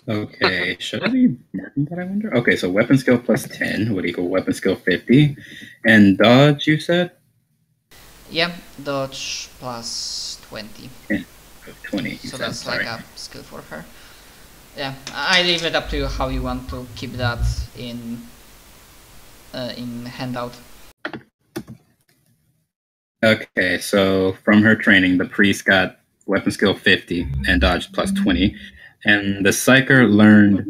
Okay, should I be marking that, I wonder? Okay, so weapon skill plus 10 would equal weapon skill 50. And dodge, you said? Yeah, dodge plus 20. Yeah, 20, So said, that's sorry. like a skill for her. Yeah, I leave it up to you how you want to keep that in handout. Okay, so from her training, the priest got weapon skill 50 and dodge plus 20. And the psyker learned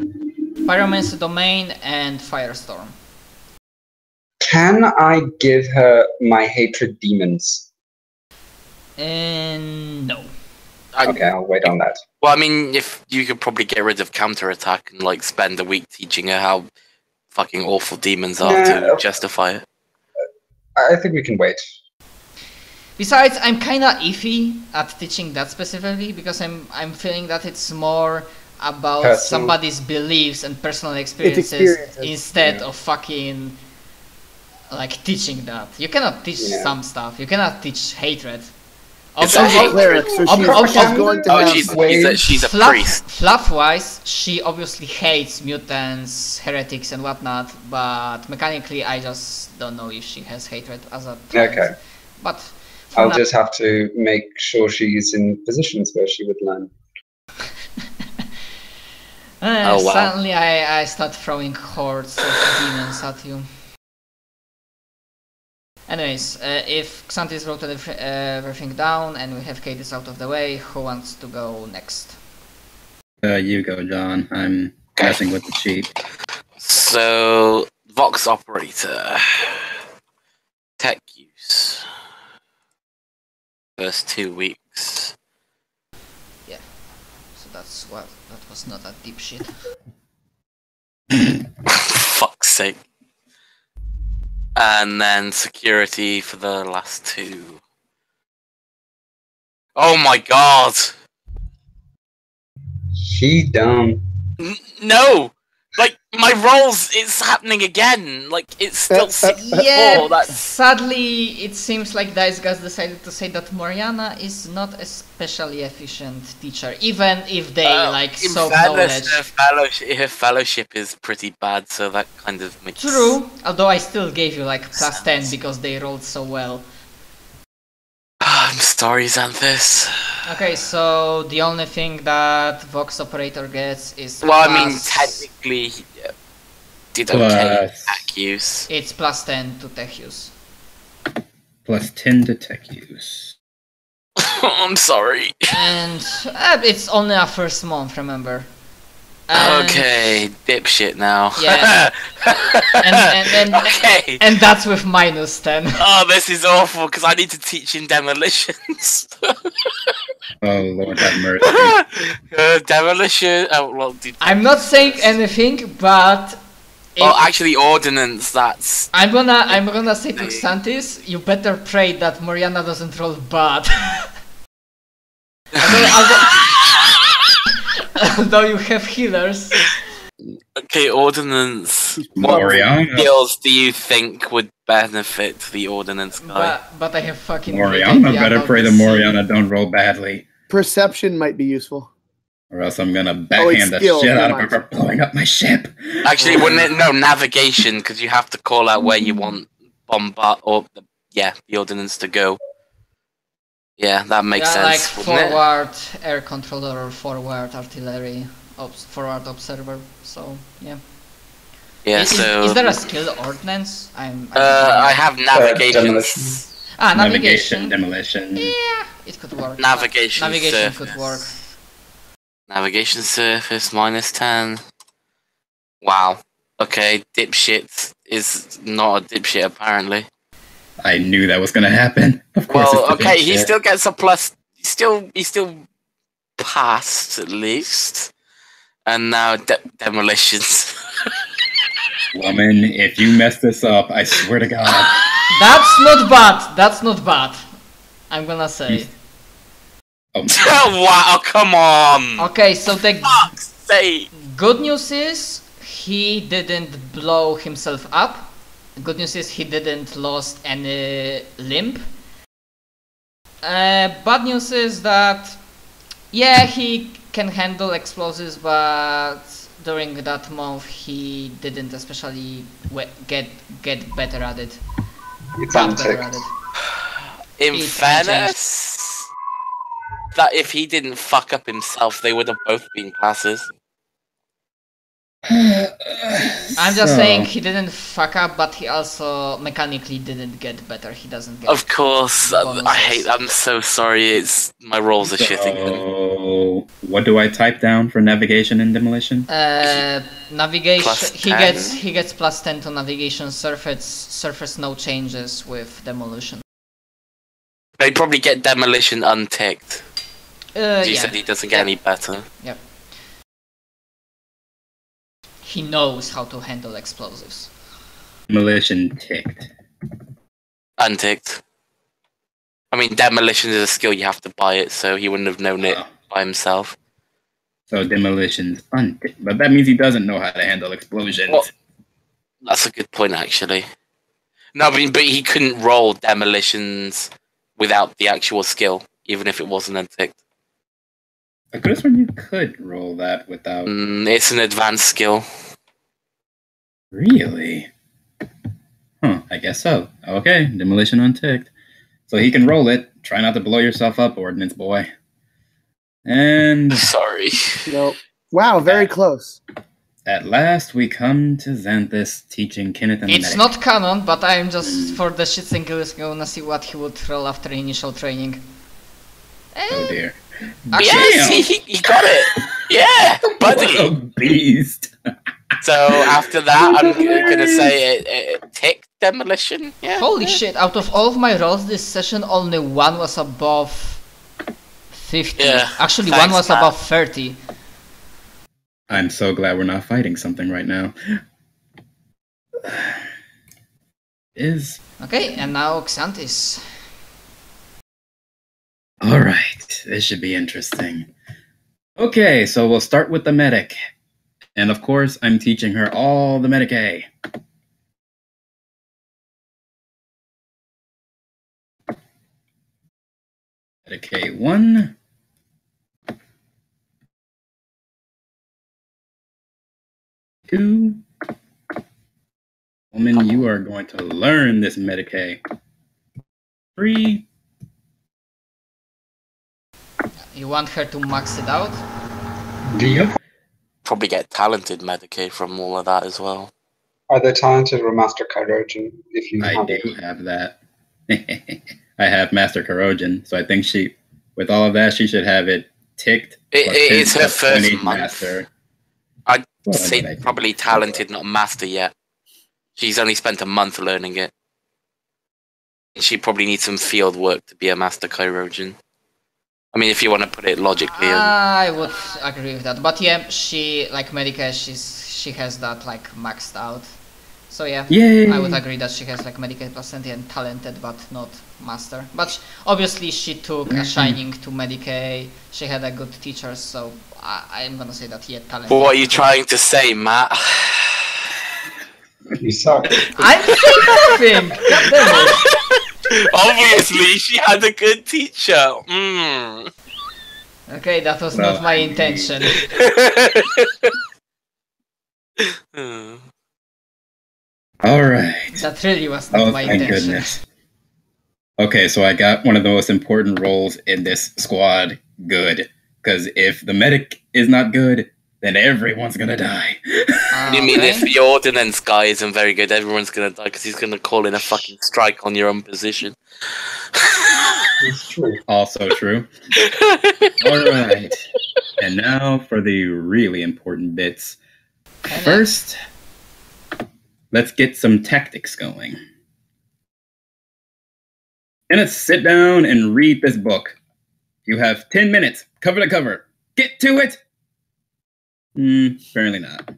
Pyromancy Domain and Firestorm. Can I give her my hatred demons? No. Okay, I'll wait on that. Well, I mean, if you could probably get rid of counterattack and like spend a week teaching her how fucking awful demons are to justify it. I think we can wait. Besides, I'm kinda iffy at teaching that specifically because I'm feeling that it's more about somebody's beliefs and personal experiences instead of fucking like teaching that. You cannot teach some stuff. You cannot teach hatred. She's a priest. Fluff-wise, she obviously hates mutants, heretics, and whatnot. But mechanically, I just don't know if she has hatred as a talent. Okay. But I'll just have to make sure she's in positions where she would learn. Oh, wow. Suddenly, I start throwing hordes of demons at you. Anyways, if Xantis wrote everything down and we have Cadis out of the way, who wants to go next? You go, John. I'm messing with the sheet. So, Vox Operator. Tech use. First 2 weeks. Yeah. So that's what. That was not a deep shit. Fuck's sake. And then security for the last 2. Oh my god! She dumb. No! Like, my rolls, it's happening again! Like, it's still 64, Yeah, that's... sadly, it seems like Dice Guys decided to say that Moriana is not a especially efficient teacher, even if they, soak knowledge. Her fellowship is pretty bad, so that kind of makes... True, although I still gave you, plus 10 because they rolled so well. I'm sorry, Xanthus. Okay, so the only thing that Vox Operator gets is well, I mean, technically, did okay tech use. It's plus 10 to tech use. Plus 10 to tech use. I'm sorry. And it's only our first month, remember? Okay, dipshit now. Yeah. Okay. And that's with minus 10. Oh, this is awful, because I need to teach him demolitions. Oh, Lord have mercy. Demolition... Oh, well, I'm not saying anything, but... Well, actually, ordnance, that's... I'm gonna say to Xantis, you better pray that Moriana doesn't roll bad. Although you have healers. Okay, ordnance. Moriana. What skills do you think would benefit the ordnance guy? But I have fucking... Moriana better pray that Moriana don't roll badly. Perception might be useful. Or else I'm gonna backhand the shit out of her for blowing up my ship. Actually, wouldn't it? No, navigation, because you have to call out where you want bombard or the ordnance to go. Yeah, that makes sense. Like forward air controller or forward artillery, forward observer. So yeah. Yeah. Is there a skill ordnance? I have navigation. Navigation. Demolition. Yeah, it could work. Navigation could work. Navigation surface minus 10. Wow. Okay, dipshit is not a dipshit apparently. I knew that was gonna happen. Of course. Well, okay, he still gets a plus. He still passed at least. And now demolitions. Woman, if you mess this up, I swear to God. That's not bad. That's not bad. I'm gonna say. Oh, wow! Come on. Okay, so the fuck's sake. Good news is he didn't blow himself up. Good news is he didn't lost any limb. Bad news is that, yeah, he can handle explosives, but during that month he didn't especially get better at it. It's unticked. In fairness, that if he didn't fuck up himself, they would have both been passes. I'm just saying he didn't fuck up, but he also mechanically didn't get better. He doesn't get. Of course, I'm so sorry. My rolls are shitting. So, what do I type down for navigation and demolition? Navigation. He gets +10 to navigation. Surface no changes with demolition. They probably get demolition unticked. You Yeah. said he doesn't get any better. Yep. He knows how to handle explosives. Demolition ticked. Unticked. I mean, demolition is a skill, you have to buy it, so he wouldn't have known it by himself. So demolition's unticked. But that means he doesn't know how to handle explosions. Well, that's a good point, actually. No, but he couldn't roll demolitions without the actual skill, even if it wasn't unticked. I could have sworn you could roll that without... It's an advanced skill. Really? Huh, I guess so. Okay, demolition unticked. So he can roll it. Try not to blow yourself up, Ordnance Boy. And... Sorry. No. Wow, very close. At last, we come to Xanthus teaching Kenneth and It's Medic. not canon, but I'm just, for the shits and giggles, gonna see what he would roll after initial training. Oh dear. Yes, he got it! Yeah, buddy! What a beast! So after that, I'm gonna say it tick demolition. Yeah. Holy shit, out of all of my rolls this session, only one was above 50. Yeah, Actually, thanks, one was Matt. above 30. I'm so glad we're not fighting something right now. Okay, and now Xanthus. Alright, this should be interesting. Okay, so we'll start with the medic. And of course, I'm teaching her all the medic A. Medic A1. Two. Woman, you are going to learn this medic A. 3. You want her to max it out? Do you? Probably get talented Medicaid from all of that as well. Are they talented or Master Chirurgeon? If you I have do it? have that. I have Master Corrosion, so I think with all of that, she should have it ticked. It's her first month. Master. I'd say probably talented, not master yet. She's only spent a month learning it. She probably needs some field work to be a Master Chirurgeon. I mean, if you want to put it logically. I would agree with that. But yeah, she, like Medica, she has that like maxed out. So yeah, Yay. I would agree that she has like Medica plus 20 and talented, but not master. But obviously she took a shining to Medicaid. She had a good teacher, so I'm gonna say that he had talent. What are you trying to say, Matt? You suck. I'm saying nothing! God damn it. Obviously, she had a good teacher. Okay, that was not my intention. Alright. That really was not my Thank intention. goodness. Okay, so I got one of the most important roles in this squad good. Because if the medic is not good, then everyone's gonna die. You mean if the ordnance guy isn't very good, everyone's gonna die because he's gonna call in a fucking strike on your own position. It's true. Also true. Alright. And now for the really important bits. First, let's get some tactics going. Kenneth, sit down and read this book. You have 10 minutes, cover to cover. Get to it! Apparently not.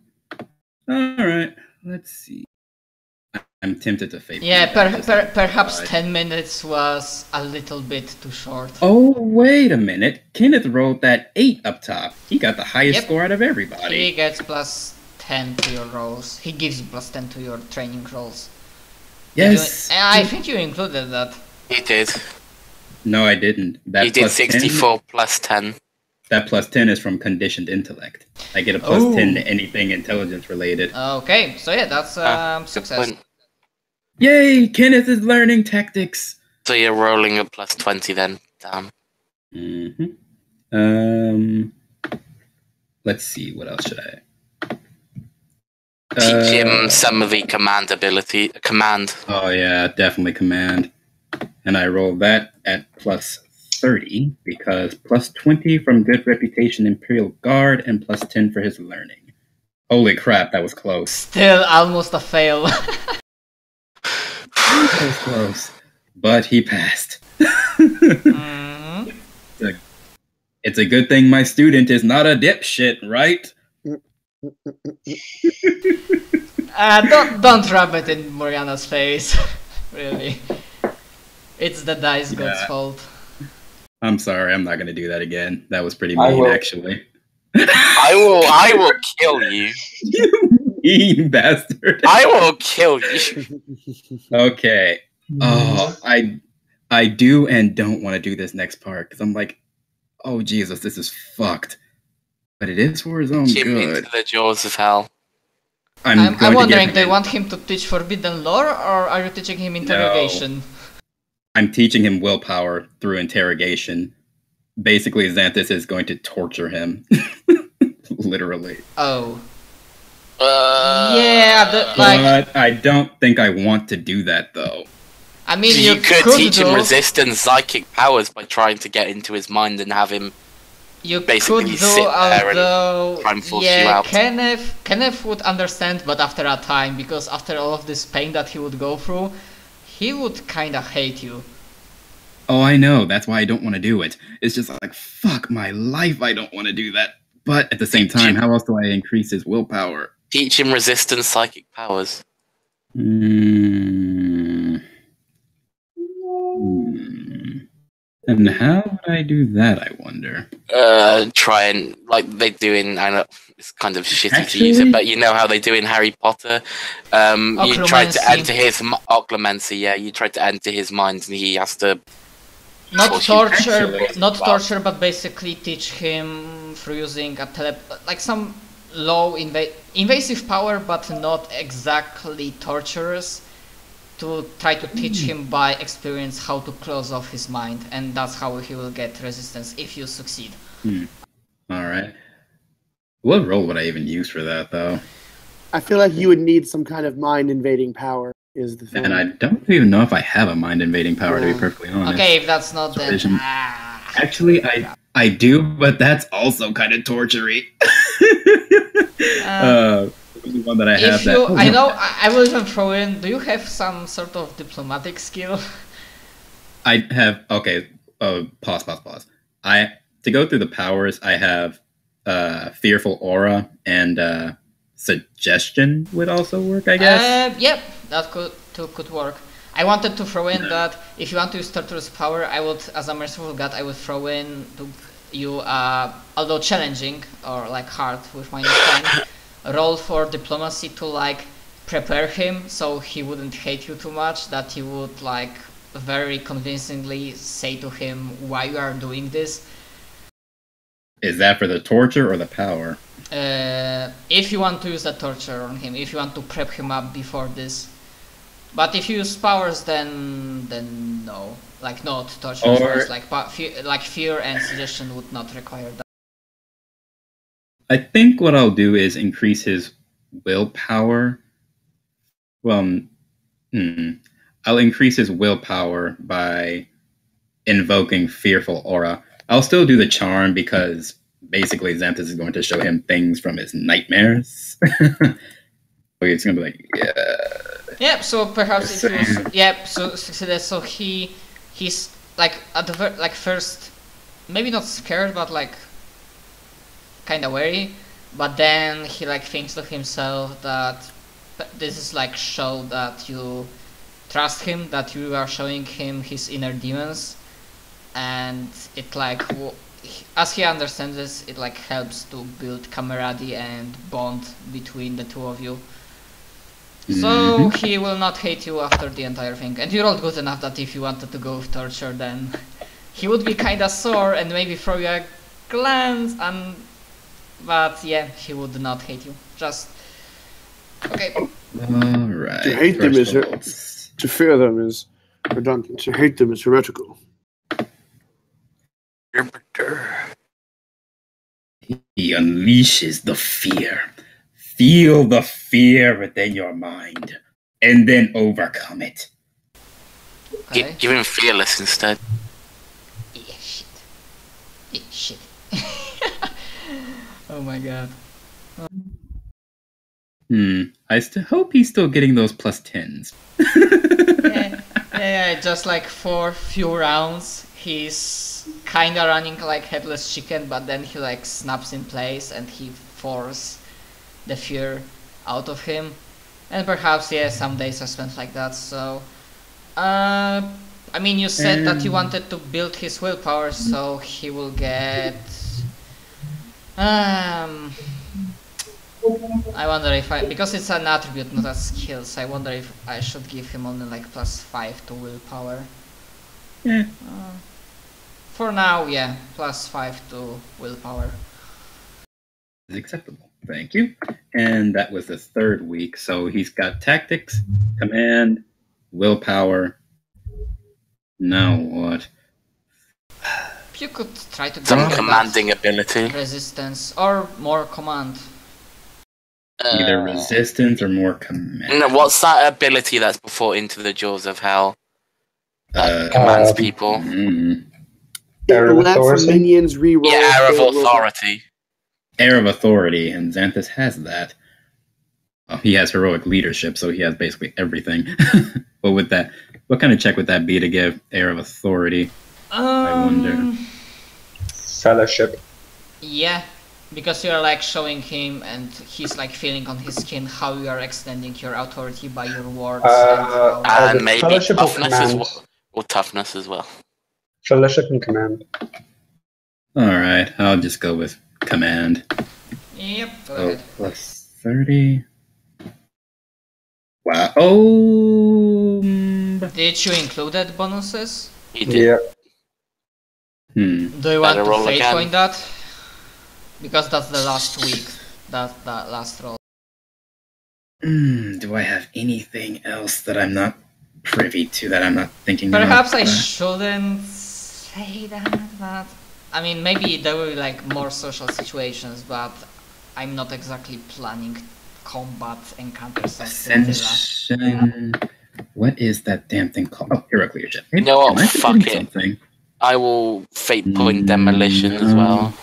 Alright, let's see. I'm tempted to fade. Yeah, perhaps 10 minutes was a little bit too short. Oh, wait a minute. Kenneth rolled that 8 up top. He got the highest score out of everybody. He gets plus 10 to your rolls. He gives you plus 10 to your training rolls. Yes. I think you included that. He did. No, I didn't. He did 64 plus 10. That plus 10 is from conditioned intellect. I get a plus 10 to anything intelligence related. Okay, so yeah, that's success. Yay! Kenneth is learning tactics. So you're rolling a plus 20 then. Damn. Let's see. What else should I? Teach him some of the command. Oh yeah, definitely command. And I roll that at plus 30 because plus 20 from good reputation Imperial Guard and plus 10 for his learning. Holy crap, that was close. Still almost a fail. That was close. But he passed. It's a good thing my student is not a dipshit, right? Don't rub it in Moriana's face. Really. It's the dice god's fault. I'm sorry, I'm not gonna do that again. That was pretty mean, actually. I will kill you. You mean bastard. I will kill you. Okay. Oh, I do and don't want to do this next part because I'm like, oh Jesus, this is fucked. But it is for his own good. Into the jaws of hell. I'm wondering, do you want him to teach forbidden lore, or are you teaching him interrogation? No. I'm teaching him willpower through interrogation. Basically, Xanthus is going to torture him. Literally. Oh. Yeah, but I don't think I want to do that, though. I mean, you could teach him resistance psychic powers by trying to get into his mind and have him basically sit there and try and force you out. Kenneth would understand, but after a time, because after all of this pain that he would go through, he would kinda hate you. Oh, I know. That's why I don't want to do it. It's just like, fuck my life, I don't want to do that. But at the same time, how else do I increase his willpower? Teach him resistance psychic powers. And how would I do that, I wonder? Try and, like they do in, I know, it's kind of shitty to use it, but you know how they do in Harry Potter? You try to enter his, occlumency, yeah, you try to enter his mind and he has to... Not torture, but basically teach him through using a like some low invasive power, but not exactly torturous, to try to teach him by experience how to close off his mind, and that's how he will get resistance if you succeed. Alright. What role would I even use for that, though? I feel like you would need some kind of mind-invading power, is the thing. And I don't even know if I have a mind-invading power, to be perfectly honest. Okay, if that's not then... Actually, I do, but that's also kind of torture-y. The one that I have I will even throw in, do you have some sort of diplomatic skill? I have, okay, pause. To go through the powers, I have Fearful Aura and Suggestion would also work, I guess. Yep, that could work. I wanted to throw in that if you want to use Torturous Power, I would, as a merciful god, I would throw in to you, although challenging, or like hard with -10, roll for diplomacy to like prepare him so he wouldn't hate you too much, that you would like very convincingly say to him why you are doing this. Is that for the torture or the power? If you want to use the torture on him, if you want to prep him up before this. But if you use powers, then no, like not torture powers, like fear and suggestion would not require that. I think what I'll do is increase his willpower. Well, I'll increase his willpower by invoking Fearful Aura. I'll still do the charm because basically Xanthus is going to show him things from his nightmares. It's gonna be like, yeah. So perhaps if you, so he's like at the first, maybe not scared, but like kind of wary. But then he like thinks to himself that this is like show that you trust him, that you are showing him his inner demons, and it like as he understands this, it like helps to build camaraderie and bond between the two of you. So he will not hate you after the entire thing. And you rolled good enough that if you wanted to go with torture, then he would be kinda sore and maybe throw you glance, but yeah, he would not hate you. Just okay. All right. To hate them is to fear them is redundant. To hate them is heretical. He unleashes the fear. Feel the fear within your mind, and then overcome it. Okay. Give him fearless instead. Yeah, shit. Yeah, shit. Oh my god. I hope he's still getting those +10s. yeah, just like for few rounds, he's kinda running like headless chicken, but then he like snaps in place and he forces the fear out of him. And perhaps, yeah, some days are spent like that, so... I mean, you said that you wanted to build his willpower, so he will get... I wonder if because it's an attribute, not a skills, I wonder if I should give him only like +5 to willpower. Yeah. For now, yeah, +5 to willpower. Is acceptable. Thank you. And that was the third week, so he's got tactics, command, willpower. Now what? You could try to Some get commanding ability. resistance or more command. Either resistance or more command. No, what's that ability that's before Into the Jaws of Hell? That commands people. It lets minions reroll. Yeah, Air of Authority. Air of Authority, and Xanthus has that. He has heroic leadership, so he has basically everything. But with that, what kind of check would that be to give Air of Authority? I wonder. Fellowship. Yeah, because you're like showing him and he's like feeling on his skin how you are extending your authority by your words. And maybe toughness as well. Or toughness as well. Fellowship and command. Alright, I'll just go with command. Yep, go ahead. +30. Wow. Oh. Did you include that bonuses? You did. Yeah. Do you want Better to roll fate again. point that? Because that's the last week. That last roll. Do I have anything else that I'm not privy to that I'm not thinking Perhaps of? I shouldn't say that, but I mean maybe there will be like more social situations, but I'm not exactly planning combat encounters. Ascension. What is that damn thing called? Oh, heroic leadership. You know what? Am I Fuck forgetting it. something? I will fate point demolition as well.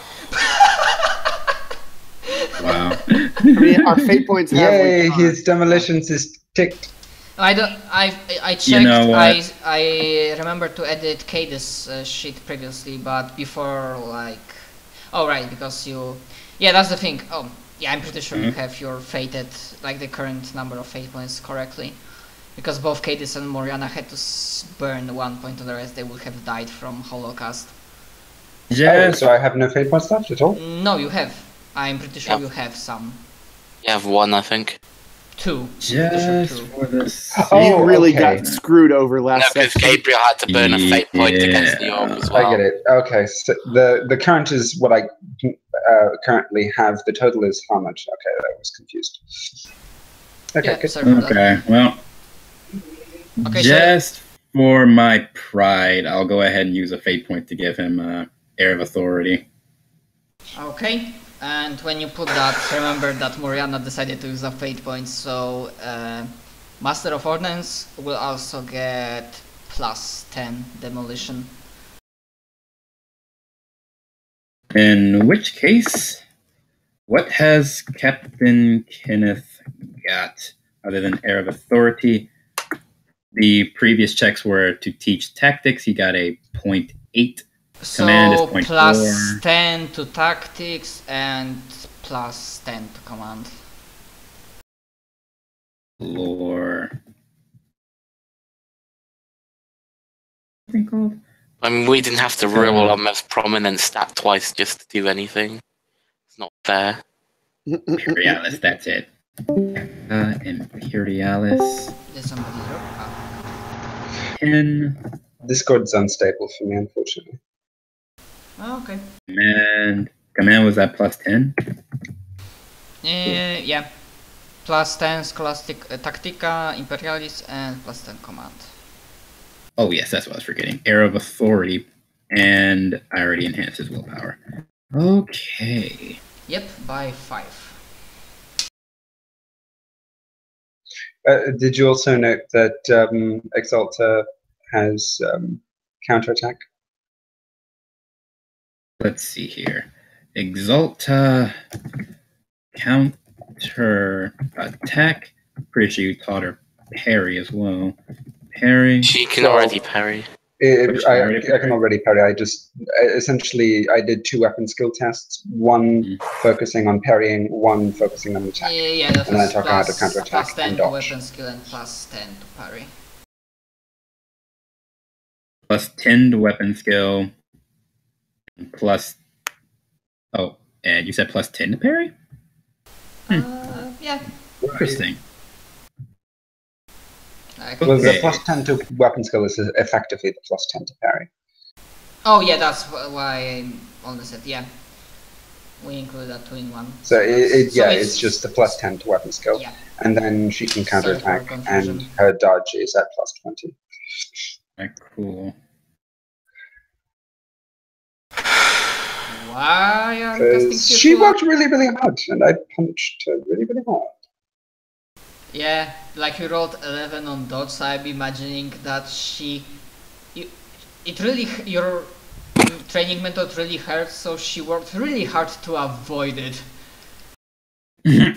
Wow. I mean, our fate points have Yay, his demolitions is ticked. I checked. You know what? I remember to edit Cadis sheet previously, but before like, oh right, because you, yeah, that's the thing. Oh yeah, I'm pretty sure you have your fated like the current number of fate points correctly, because both Cadis and Moriana had to burn 1 point, otherwise they would have died from Holocaust. Oh, so I have no fate points left at all? No, you have. I'm pretty sure you have some. You have one, I think. 2. Just for this. You really got screwed over last No, because session. Gabriel had to burn a fate point against the orb as well. I get it. Okay, so the current is what I currently have. The total is how much? Okay, I was confused. Okay, Yeah, good. sorry for that. Okay, well, Okay, just for my pride, I'll go ahead and use a fate point to give him Air of Authority. Okay, and when you put that, remember that Moriana decided to use a fate point, so Master of Ordnance will also get +10 demolition. In which case, what has Captain Kenneth got other than Air of Authority? The previous checks were to teach tactics. He got a 0.8. Command is So 0.4. +10 to tactics and +10 to command. Lore. Anything called? I mean, we didn't have to roll our most prominent stat twice just to do anything. It's not fair. Imperialis, that's it. Imperialis. Did somebody drop? 10. Discord's unstable for me, unfortunately. Oh, okay. Command was at +10? Yeah. +10 Scholastic Tactica, Imperialis, and +10 Command. Oh yes, that's what I was forgetting. Air of Authority, and I already enhanced his willpower. Okay. Yep, by 5. Did you also note that Exalta has counterattack? Let's see here. Exalta counter attack. Pretty sure you taught her parry as well. Parry. She can already parry. I can already parry. I just essentially I did 2 weapon skill tests. One focusing on parrying, one focusing on attack. Yeah, that and was then I taught her how to counterattack +10 and to dodge. weapon skill and +10 to parry. +10 to weapon skill. And you said +10 to parry? Yeah. Interesting. Well, the +10 to weapon skill is effectively the +10 to parry. Oh yeah, that's why I only said yeah. We include that 2 in 1. So it's just the +10 to weapon skill, yeah. And then she can counterattack, and her dodge is at +20. Right, cool. Why are you casting Fearful? She worked really, really hard, and I punched her really, really hard. Yeah, like you rolled 11 on dodge, so I'm imagining that your training method really hurts, so she worked really hard to avoid it.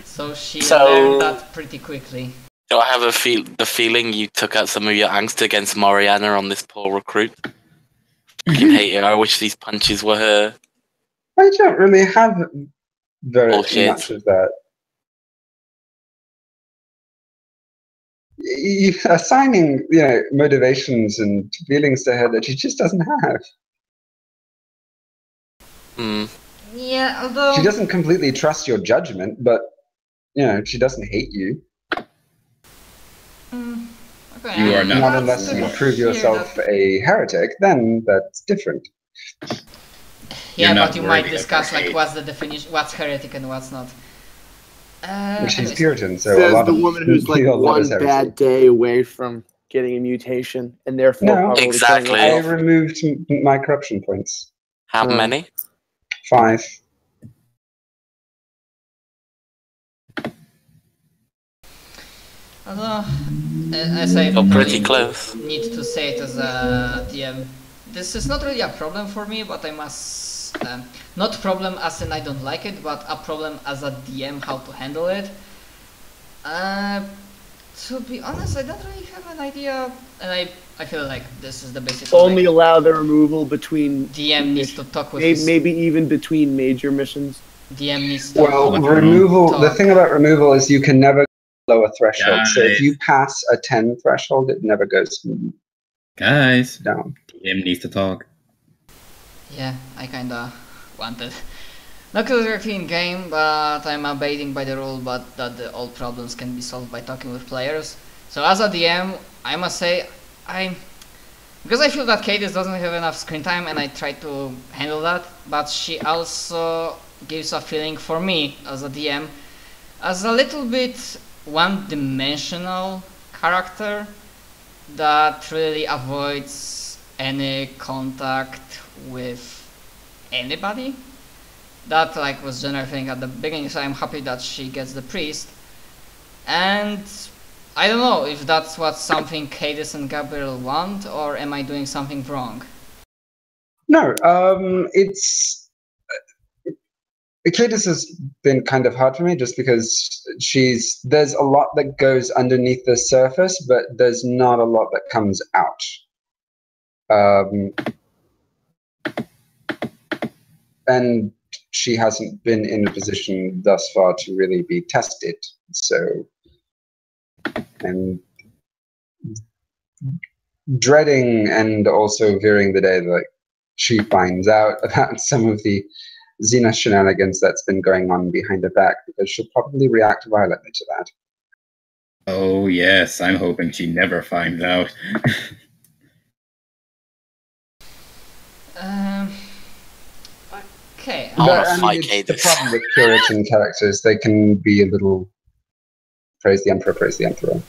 So she learned that pretty quickly. Do I have the feeling you took out some of your angst against Mariana on this poor recruit? I hate it. I wish these punches were her. I don't really have very much of that. Assigning, motivations and feelings to her that she just doesn't have. Yeah, although she doesn't completely trust your judgment, but she doesn't hate you. Okay. You are not unless you prove yourself a heretic, then that's different. Yeah, but you might discuss like what's the definition, what's heretic and what's not. She's Puritan, so says a lot the of woman who's like one bad day away from getting a mutation, and therefore probably exactly. I removed my corruption points. How many? 5. Although, as I pretty close. Need to say it as a DM, this is not really a problem for me, but I must not problem as in I don't like it, but a problem as a DM how to handle it. To be honest, I don't really have an idea, and I feel like this is the basic. Only allow the removal between DM needs to talk with maybe even between major missions. DM needs to removal. The thing about removal is you can never lower threshold. So if you pass a 10 threshold, it never goes guys down. DM needs to talk. Yeah, I kinda wanted. Not directly in game, but I'm abiding by the rule, but that all problems can be solved by talking with players. So as a DM, I must say, because I feel that Cadis doesn't have enough screen time, and I try to handle that, but she also gives a feeling for me as a DM as a little bit one-dimensional character that really avoids any contact with anybody. That was general thing at the beginning, so I'm happy that she gets the priest. And I don't know if that's what something Cadis and Gabriel want, or am I doing something wrong? No, Cadis has been kind of hard for me just because there's a lot that goes underneath the surface, but there's not a lot that comes out. And she hasn't been in a position thus far to really be tested. So, and dreading and also fearing the day that she finds out about some of the Xena shenanigans that's been going on behind her back, because she'll probably react violently to that. Oh yes, I'm hoping she never finds out. Okay. The problem with Puritan characters, they can be a little praise the Emperor, praise the Emperor.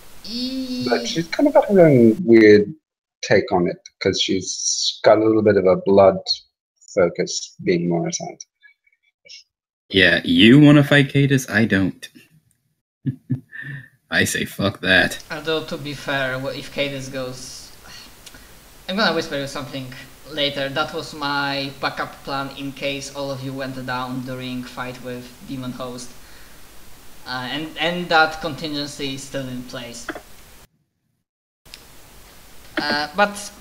But she's kind of got her own weird take on it, because she's got a little bit of a blood focus, being Morrisite. Yeah, you want to fight Cadus? I don't. I say fuck that. Although, to be fair, if Cadus goes... I'm gonna whisper you something later. That was my backup plan in case all of you went down during fight with Demon Host. And that contingency is still in place. But,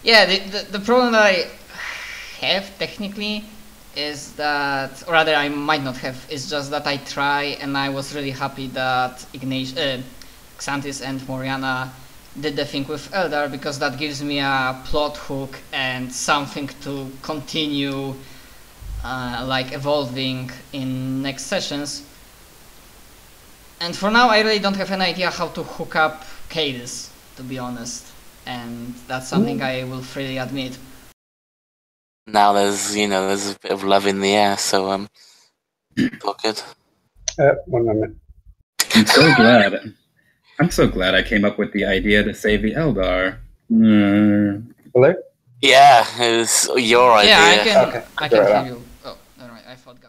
yeah, the problem that I have, technically, is that, or rather I might not have, is just that I try, and I was really happy that Xanthis and Moriana did the thing with Eldar, because that gives me a plot hook and something to continue like evolving in next sessions. And for now I really don't have an idea how to hook up Cadus, to be honest, and that's something I will freely admit. Now there's a bit of love in the air, so look good. 1 moment. I'm so glad I came up with the idea to save the Eldar. Hello? Yeah, it was your idea. Yeah, I can hear you. Oh, alright, I thought